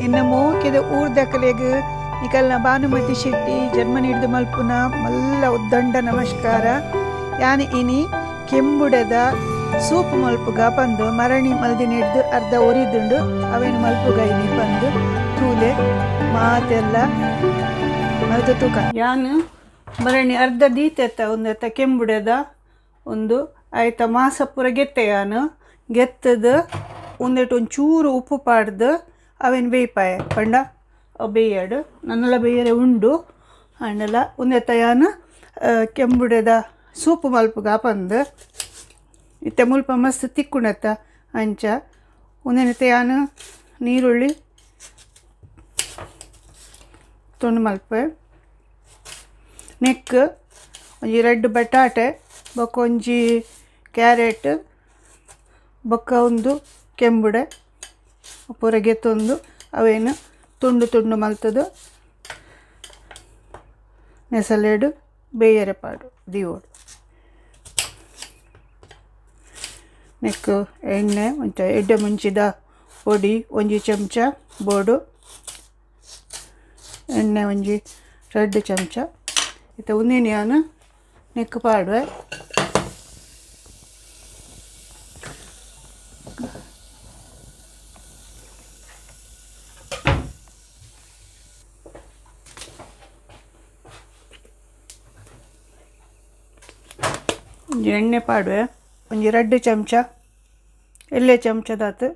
ಇನ್ನು ಮೂಕಿದ ಊರ್ದಕಲೆಗ್ ನಿಕಲ್ನ ಭಾನುಮತಿ ಶೆಟ್ಟಿ ಜರ್ಮನಿ ಹಿಡಿದು ಮಲ್ಪುನ ಮಲ್ಲ ಉದ್ದಂಡ ನಮಸ್ಕಾರ. ಯಾನ್ ಇನಿ ಕೆಂಬುಡದ ಸೂಪ್ ಮಲ್ಪುಗ ಪಂದು ಮರಣಿ ಮಲ್ದಿನ ಹಿಡ್ದು ಅರ್ಧ ಒರಿದುಂಡು ಅವೇನು ಮಲ್ಪುಗ ಇನಿ ಪಂದು ತೂಲೆ ಮಾತೆಲ್ಲ ಮಲ್ತು ತೂಕ ಯಾನ್ ಮರಣಿ ಅರ್ಧ ದೀತೆತ್ತ ಒಂದೆತ್ತ ಕೆಂಬುಡದ ಒಂದು ಆಯ್ತ ಮಾಸ ಪೂರ ಗೆತ್ತೆ ಯಾನು ಗೆತ್ತದ ಒಂದೆಟ್ಟು ಒಂಚೂರು ಉಪ್ಪು ಪಾಡ್ದು ಅವೇನು ಬೇಯ್ಪಾಯ ಪಂಡ ಅವು ಬೇಯಡು ನನ್ನೆಲ್ಲ ಬೇಯರೆ ಉಂಡು ಅಂಡೆಲ್ಲ ಒಂದೆತ್ತ ಯಾನು ಕೆಂಬುಡದ ಸೂಪು ಮಲ್ಪುಗ ಪಂದು ಇತ್ತೆ ಮುಲ್ಪ ಮಸ್ತ್ ತಿಕ್ಕುಣತ್ತ ಅಂಚ ಒಂದೇನತ್ತೆ ಯಾನು ನೀರುಳ್ಳಿ ತುಂಡು ಮಲ್ಪೆ ನೆಕ್ ಒಂಜಿ ರೆಡ್ ಬಟಾಟೆ ಬೊಕ್ಕ ಒಂಜಿ ಕ್ಯಾರೆಟ್ ಬೊಕ್ಕ ಒಂದು ಕೆಂಬುಡೆ ಪೂರ ಗೆತ್ತೊಂದು ಅವೇನು ತುಂಡು ತುಂಡು ಮಲ್ತದು ನೆಸಲೆಡು ಬೇಯರೆ ಪಾಡು ದೀವೋಡು ನೆಕ್ ಎಣ್ಣೆ ಒಂಚ ಎಡ್ಡೆ ಮುಂಚಿದ ಪೊಡಿ ಒಂಜಿ ಚಮಚ ಬೋಡು ಎಣ್ಣೆ ಒಂಜಿ 2 ಚಮಚ ಇತ್ತ ಒಂದಿನ ಯಾನು ನೆಕ್ ಪಾಡುವೆ ಒಂಜಿ ಎಣ್ಣೆ ಪಾಡುವೆ ಒಂಜಿ 2 ಚಮಚ ಎಲ್ಲೆ ಚಮಚದಾತು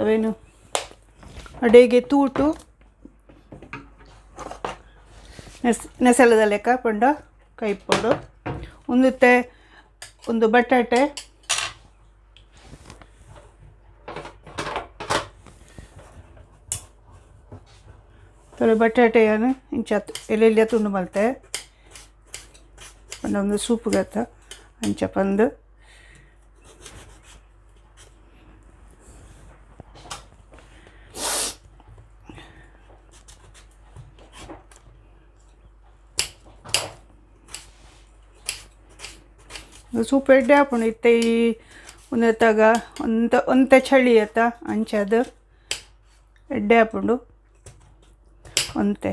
ಅವೇನು ಅಡೆಗೆ ತೂಟು ನೆಸಲದ ಲೆಕ್ಕ ಪಂಡ ಕೈಪೊಡು ಒಂದುತ್ತೆ ಒಂದು ಬಟಾಟೆ ತೊಲೆ ಬಟಾಟೆಯನ್ನು ಇಂಚ ಎಲ್ಲೆಲ್ಲ ತುಂಡು ಮಲ್ತೆ ಪಂಡ ಒಂದು ಸೂಪುಗತ್ತ ಅಂಚ ಪಂದು ಸೂಪ್ ಎಡ್ಡೆ ಹಾಪುಂಡು ಇತ್ತೆ ಈ ಒಂದತ್ತಾಗ ಒಂತೆ ಚಳಿ ಅತ್ತ ಅಂಚದು ಎಡ್ಡೆ ಹಾಪುಂಡು ಒಂತೆ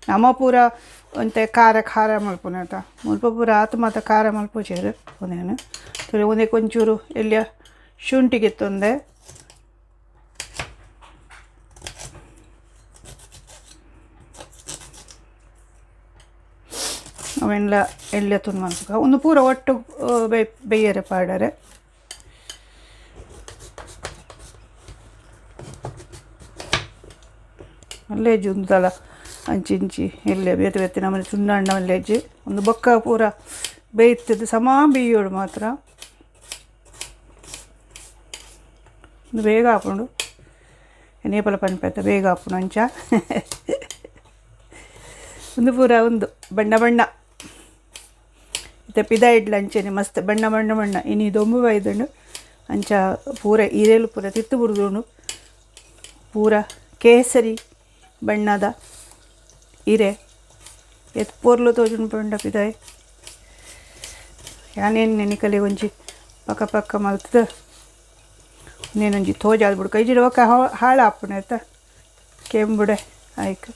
ನಮ್ಮ ಪೂರ ಒಂತೆ ಖಾರ ಮಲ್ಪುನತ ಮುಲ್ಪ ಪೂರ ಆತು ಮಾತ ಖಾರ ಮಲ್ಪುಚೇರು ಒಂದೇನು ತೊಲೆ ಒಂದೇ ಕೊಂಚೂರು ಎಲ್ಲಿಯ ಶುಂಠಿಗೆ ತೊಂದೆ ಅವೆಲ್ಲ ಎಲ್ಲ ತುಂಡು ಮಲ್ಪುಗ ಒಂದು ಪೂರ ಒಟ್ಟು ಬೇಯರೆ ಪಾಡರೆ ಮಲ್ಲೇಜು ಉಂಟಲ್ಲ ಅಂಚಿಂಚಿ ಎಲ್ಲೆ ಬೇತೆ ನಮ್ಮನೆ ತುಂಡಣ್ಣ ಮಲ್ಲೇಜು ಒಂದು ಬೊಕ್ಕ ಪೂರ ಬೇಯ್ತದೆ ಸಮ ಬೇಯೋಡು ಮಾತ್ರ ಒಂದು ಬೇಗ ಹಾಕೊಂಡು ನೇಪಲ ಪನ್ಪೆತ್ತ ಬೇಗ ಹಾಕೊಂಡು ಅಂಚ ಒಂದು ಪೂರ ಒಂದು ಬಣ್ಣ ಇತ್ತೆ ಪಿದ ಇಡ್ಲ ಅಂಚೆನೆ ಮಸ್ತ್ ಬಣ್ಣ ಇನಿ ದೊಂಬು ಬೈದುಂಡು ಅಂಚ ಪೂರ ಈರೇಲು ಪೂರ ತಿತ್ತು ಬುಡ್ದುಂಡು ಪೂರ ಕೇಸರಿ ಬಣ್ಣದ ಇರೆ ಎತ್ ಪೋರ್ಲು ತೋಜುಂಡು ಪಂಡ ಪಿದಾಯ್ ಯಾನೇನು ನೆನಿಕಲೆ ಒಂಜಿ ಪಕ್ಕ ಮಲ್ತದ ಇನ್ನೇನೊಂಜಿ ತೋಜಾದ್ ಬಿಡು ಕೈ ಜಿಡವಕ್ಕ ಹಾಳು ಹಾಪುಣ ಆಯ್ತಾ ಕೆಂಬುಡೆ ಆಯ್ಕೆ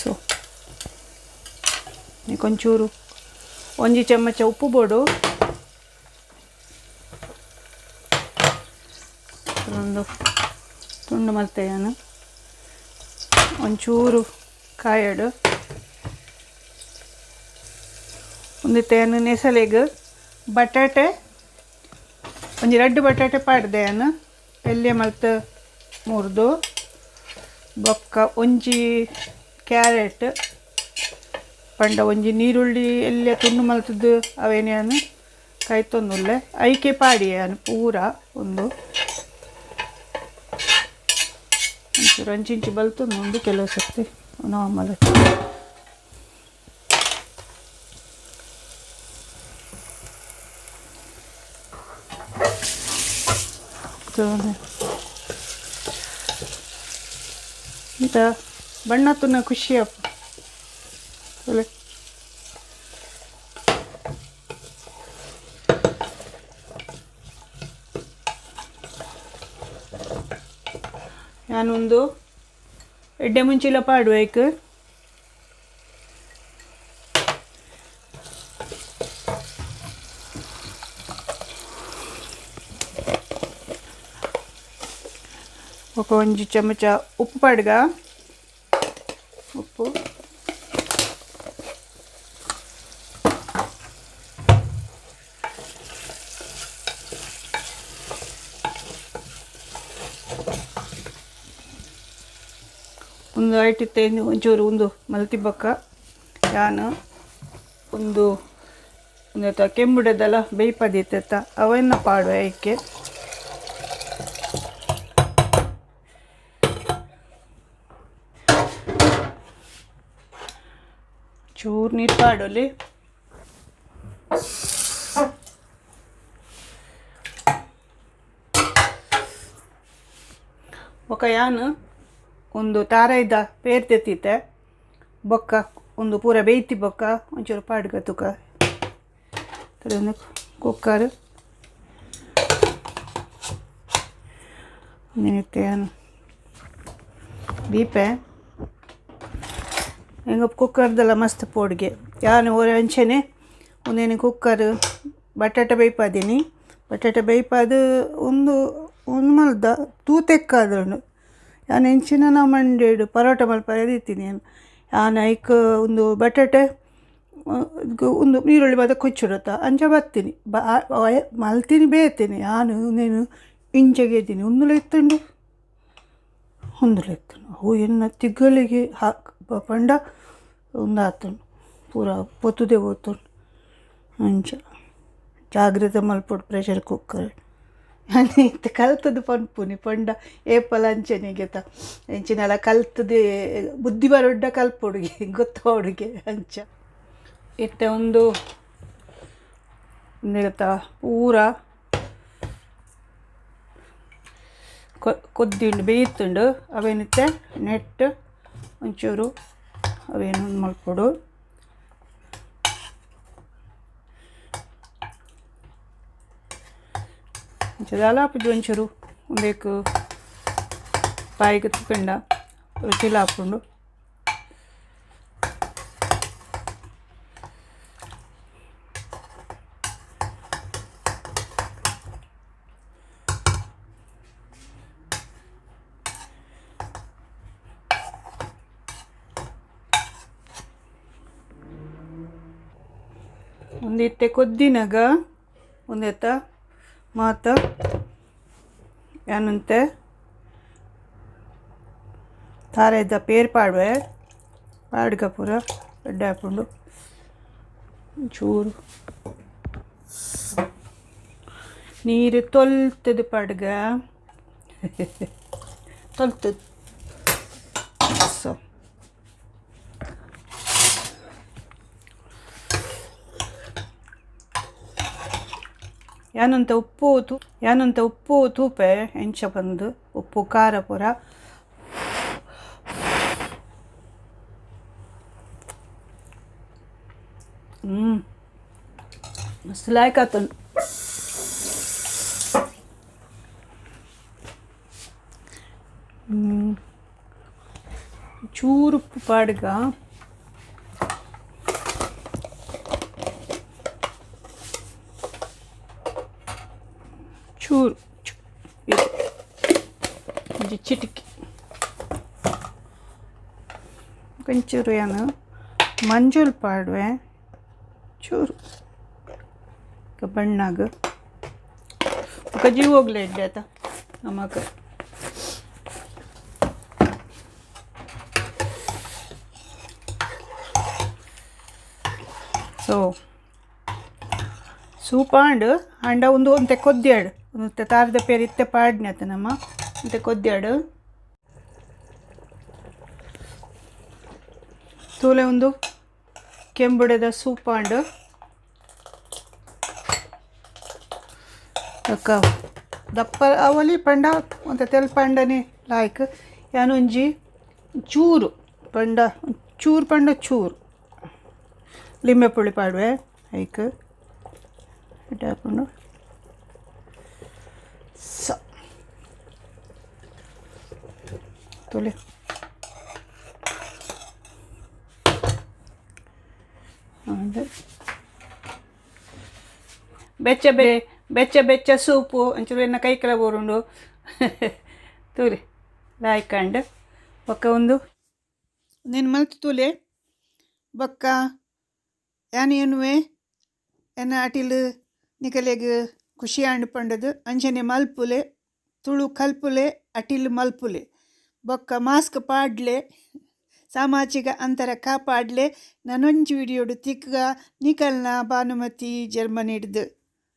ಸೊ ಕೊಂಚೂರು ಒಂಜಿ ಚಮಚ ಉಪ್ಪು ಬೋಡು ಒಂದು ತುಂಡು ಮಲ್ತೆಯನು ಒಂಚೂರು ಕಾಯಡು ಒಂದಿತ್ತೇನು ನೆಸಲೆಗ್ ಬಟಾಟೆ ಒಂಜಿ 2 ಬಟಾಟೆ ಪಾಡ್ದೆಯನು ಎಲ್ಲೆ ಮಲ್ತು ಮುರಿದು ಬೊಕ್ಕ ಒಂಜಿ ಕ್ಯಾರೆಟ್ ಪಂಡ ಒಂಜಿ ನೀರುಳ್ಳಿ ಎಲ್ಲ ತುಂಡು ಮಲ್ತದ್ದು ಅವೇನೇನು ಕೈತೊಂದುಲ್ಲೆ ಐಕೆ ಪಾಡಿಯನು ಪೂರ ಒಂದು ಒಂಚೂರು ಅಂಚಿಂಚು ಬಲ್ತೊಂದು ಒಂದು ಕೆಲವು ಸರ್ತಿ ನಾರ್ಮಲ್ ಇಂಥ ಬಣ್ಣ ತುನ್ನ ಖುಷಿ ಅಪ್ಪ ನಾನೊಂದು ಎಡ್ಡೆ ಮುಂಚಿಲ ಪಾಡುವೈಕ್ ఒక 1 ಚಮಚ ಉಪ್ಪು ಪಾಡ್ಗ ಉಪ್ಪು ಒಂದು ಐಟಿತ್ತೇನು ಒಂಚೂರು ಒಂದು ಮಲ್ತಿಬ್ಬಕ್ಕ ಯಾನು ಒಂದು ಕೆಂಬುಡದಲ್ಲ ಬೇಯ್ಪದಿತ್ತ ಅವನ್ನ ಪಾಡುವ ಏಕೆ ಚೂರು ನೀರು ಪಾಡೋಲಿ ఒక ಯಾನು ಒಂದು ತಾರ ಇದ್ದ ಪೇರ್ ತೆತ್ತಿತ್ತೆ ಬೊಕ್ಕ ಒಂದು ಪೂರ ಬೇಯ್ತಿ ಬೊಕ್ಕ ಒಂಚೂರು ಪಾಡ್ಗ ತುಕ ಒಂದು ಕುಕ್ಕರ್ ಯಾನು ದೀಪೆ ಹೆಂಗ ಕುಕ್ಕರ್ದೆಲ್ಲ ಮಸ್ತ್ ಪೋಡ್ಗೆ ಯಾನು ಅಂಚೆನೆ ಒಂದೇನು ಕುಕ್ಕರ್ ಬಟಾಟೆ ಬೇಯ್ಪಾದೀನಿ ಬಟಾಟೆ ಬೇಯ್ಪಾದು ಒಂದು ಮಲ್ದ ತೂತೆಕ್ಕಾದ್ರೂ ನಾನು ಹೆಂಚಿನ ನಾ ಮಂಡೇಡು ಪರೋಟ ಮಲ್ಪದಿತ್ತೀನಿ ನಾನು ಐಕ್ ಒಂದು ಬಟಾಟೆ ಒಂದು ಈರುಳ್ಳಿ ಬಾದ ಕೊಚ್ಚಿಡುತ್ತ ಅಂಚ ಬರ್ತೀನಿ ಮಲ್ತೀನಿ ಬೇಯ್ತೀನಿ ನಾನು ನೀನು ಇಂಚೆಗೆ ಒಂದುಲ ಎತ್ತುಂಡು ಅವು ಎನ್ನ ತಿಗ್ಗಳಿಗೆ ಪಂಡ ಒಂದು ಆತುಂಡು ಪೂರ ಪೊತ್ತುದೇ ಓದ್ತುಂಡು ಅಂಚ ಜಾಗ್ರತೆ ಮಲ್ಪೊಡು ಪ್ರೆಷರ್ ಕುಕ್ಕರ್ ನಾನು ಇತ್ತು ಕಲ್ತದ್ದು ಪನ್ಪುನಿ ಪಂಡ ಏಪಲ್ ಅಂಚೆನಿಗೆತ ಹೆಂಚಿನೆಲ್ಲ ಕಲ್ತದೆ ಬುದ್ಧಿ ಬರೊಡ್ಡ ಕಲ್ಪೊಡುಗೆ ಗೊತ್ತೋಡುಗೆ ಅಂಚ ಇತ್ತೆ ಒಂದು ಪೂರ ಕೊದ್ದಿಂಡು ಬೇಯ್ತುಂಡು ಅವೇನಿತ್ತೆ ನೆಟ್ ಒಂಚೂರು ಅವೇನು ಮಲ್ಪೊಡು ದಾಲಾಪುಜಿ ಒಂಚೂರು ಒಂದೇಕು ಪಾಯಿಗೆ ತುಕಂಡ ರುಚಿಲ ಹಾಕೊಂಡು ಒಂದಿತ್ತೆ ಕೊದ್ದಿನಾಗ ಒಂದೆತ್ತ ಮಾತ ಏನಂತೆ ತಾರ ಇದ್ದ ಪೇರ್ ಪಾಡುವೆ ಪಾಡ್ಗ ಪೂರ ಎಡ್ಡೆ ಹಾಕೊಂಡು ಚೂರು ನೀರು ತೊಲ್ತದು ಪಾಡ್ಗ ತೊಲ್ತದು ಸೊ ಯಾನಂತ ಉಪ್ಪು ತೂಪೆ ಹೆಂಚ ಬಂದು ಉಪ್ಪು ಖಾರ ಪೂರ ಮಸ್ತ್ ಲಾಯ್ಕ್ ಆತುಂಡು ಚೂರು ಉಪ್ಪು ಪಾಡ್ಗ ಚೂರು ಚಿಟಿಕಿ ಕೊಂಚೂರು ಏನು ಮಂಜೂಲ್ ಪಾಡುವೆ ಚೂರು ಬಣ್ಣಾಗ ఒక ಜೀವ ಹೋಗ್ಲೇ ಇಡ್ಡೆ ಆತ ನಮಕ ಸೊ ಸೂಪ್ ಅಂಡ ಒಂದು ಒಂತೆ ಕೊದ್ದ್ಯಾಡು ಒಂದು ತಾರದ ಪೇರು ಇತ್ತೆ ಪಾಡ್ನೆ ಆತ ನಮ್ಮ ಇಂತೆ ಕೊದ್ದ್ಯಾಡು ತೂಲೆ ಒಂದು ಕೆಂಬುಡದ ಸೂಪ್ ಅಕ್ಕ ದಪ್ಪ ಅವಲಿ ಪಂಡ ಒಂದು ತೆಲ್ ಪಂಡನೆ ಲಾಯ್ಕ್ ಯಾನೊಂಜಿ ಚೂರು ಪಂಡ ಚೂರು ಲಿಂಬೆ ಪುಳಿ ಪಾಡುವೆ ಐಕ್ ಇಟ್ಟು ಹಾಕೊಂಡು ಸ ತುಳಿ ಬೆಚ್ಚ ಬೆಚ್ಚ ಬೆಚ್ಚ ಸೂಪು ಒಂಚೂರು ಎನ್ನ ಕೈ ಕೆಲ ಬೋರುಂಡು ತೂಲೆ ಲಾಯ್ಕಂಡು ಬೊಕ್ಕ ಒಂದು ನೀನು ಮಲ್ತು ತೂಲೆ ಬೊಕ್ಕ ಯಾನು ಏನುವೆ ಎನ್ನ ಅಟಿಲ್ ನಿಕಲೆಗ್ ಖುಷಿ ಆಂಡ್ ಪಂಡದು ಅಂಚನೆ ಮಲ್ಪುಲೆ ತುಳು ಕಲ್ಪುಲೆ ಅಟಿಲ್ ಮಲ್ಪುಲೆ ಬೊಕ್ಕ ಮಾಸ್ಕ್ ಪಾಡ್ಲೆ ಸಾಮಾಜಿಕ ಅಂತರ ಕಾಪಾಡಲೆ ನನೊಂಜಿ ವಿಡಿಯೋಡು ತಿಕ್ಕ ನಿಕಲ್ನ ಭಾನುಮತಿ ಜರ್ಮನಿಡ್ದು